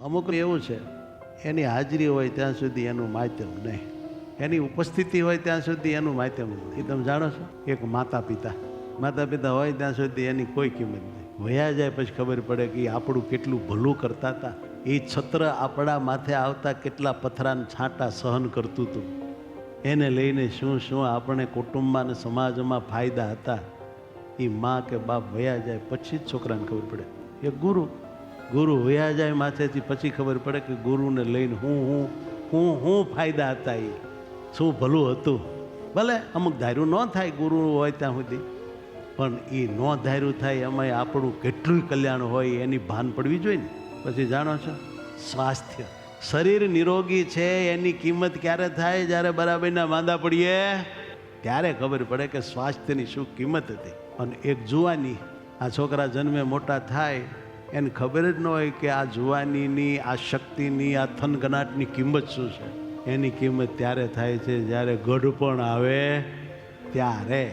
અમુક એવું છે, એની હાજરી હોય ત્યાં સુધી એનું માધ્યમ નહીં, એની ઉપસ્થિતિ હોય ત્યાં સુધી એનું માધ્યમ નહીં. એ તમે જાણો છો, એક માતા પિતા હોય ત્યાં સુધી એની કોઈ કિંમત નહીં. વયા જાય પછી ખબર પડે કે આપણું કેટલું ભલું કરતા હતા. એ છત્ર આપણા માથે આવતા કેટલા પથરાના છાંટા સહન કરતું હતું. એને લઈને શું શું આપણે કુટુંબમાં અને સમાજમાં ફાયદા હતા. એ માં કે બાપ વયા જાય પછી જ છોકરાને ખબર પડે. એ ગુરુ વયા જાય માથેથી પછી ખબર પડે કે ગુરુને લઈને હું ફાયદા હતા. એ શું ભલું હતું. ભલે અમુક ધાર્યું ન થાય ગુરુ હોય ત્યાં સુધી, પણ એ ન ધાર્યું થાય એમાં આપણું કેટલું કલ્યાણ હોય એની ભાન પડવી જોઈએ ને. પછી જાણો છો, સ્વાસ્થ્ય, શરીર નિરોગી છે એની કિંમત ક્યારે થાય? જ્યારે બરાબરના માંદા પડીએ ત્યારે ખબર પડે કે સ્વાસ્થ્યની શું કિંમત હતી. અને એક જુવાની, આ છોકરા જન્મે મોટા થાય એને ખબર જ ન હોય કે આ જુવાનીની, આ શક્તિની, આ થનગનાટની કિંમત શું છે. એની કિંમત ત્યારે થાય છે જ્યારે ગઢપણ આવે ત્યારે.